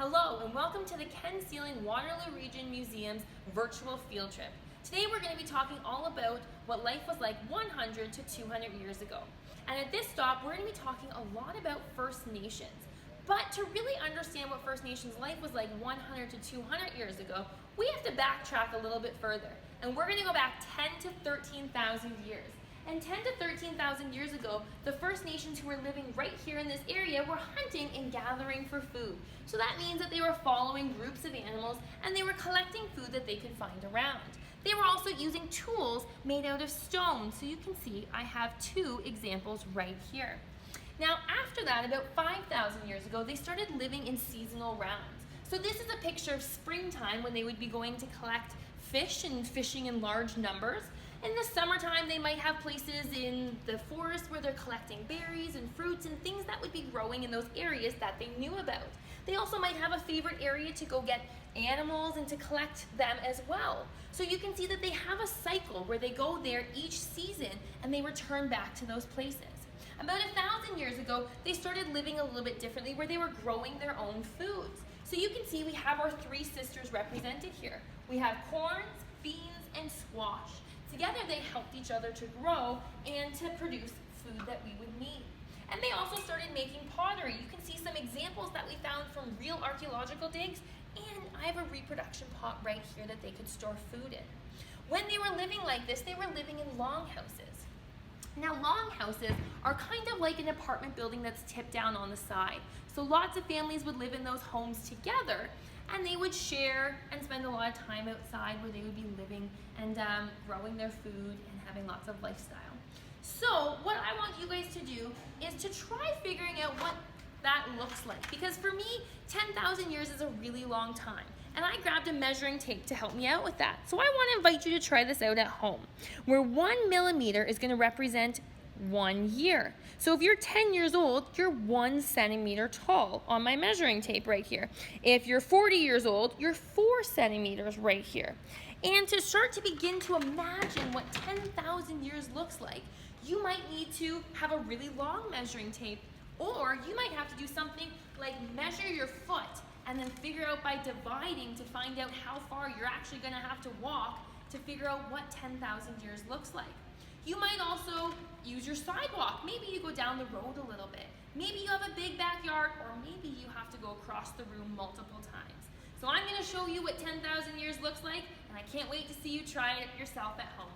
Hello and welcome to the Ken Sealing Waterloo Region Museum's virtual field trip. Today we're going to be talking all about what life was like 100 to 200 years ago. And at this stop we're going to be talking a lot about First Nations. But to really understand what First Nations life was like 100 to 200 years ago, we have to backtrack a little bit further. And we're going to go back 10 to 13,000 years. And 10 to 13,000 years ago, the First Nations who were living right here in this area were hunting and gathering for food. So that means that they were following groups of animals and they were collecting food that they could find around. They were also using tools made out of stone. So you can see I have two examples right here. Now after that, about 5,000 years ago, they started living in seasonal rounds. So this is a picture of springtime when they would be going to collect fish and fishing in large numbers. In the summertime, they might have places in the forest where they're collecting berries and fruits and things that would be growing in those areas that they knew about. They also might have a favorite area to go get animals and to collect them as well. So you can see that they have a cycle where they go there each season and they return back to those places. About 1,000 years ago, they started living a little bit differently where they were growing their own foods. So you can see we have our three sisters represented here. We have corns, beans, and squash. Together they helped each other to grow and to produce food that we would need. And they also started making pottery. You can see some examples that we found from real archaeological digs, and I have a reproduction pot right here that they could store food in. When they were living like this, they were living in longhouses. Now longhouses are kind of like an apartment building that's tipped down on the side. So lots of families would live in those homes together and they would share and spend a lot of time outside where they would be living and growing their food and having lots of lifestyle. So what I want you guys to do is to try figuring out what that looks like. Because for me, 10,000 years is a really long time. And I grabbed a measuring tape to help me out with that. So I want to invite you to try this out at home, where 1 millimeter is going to represent 1 year. So if you're 10 years old, you're 1 centimeter tall on my measuring tape right here. If you're 40 years old, you're 4 centimeters right here. And to start to begin to imagine what 10,000 years looks like, you might need to have a really long measuring tape, or you might have to do something like measure your foot and then figure out by dividing to find out how far you're actually going to have to walk to figure out what 10,000 years looks like. You might also use your sidewalk. Maybe you go down the road a little bit. Maybe you have a big backyard, or maybe you have to go across the room multiple times. So I'm going to show you what 10,000 years looks like, and I can't wait to see you try it yourself at home.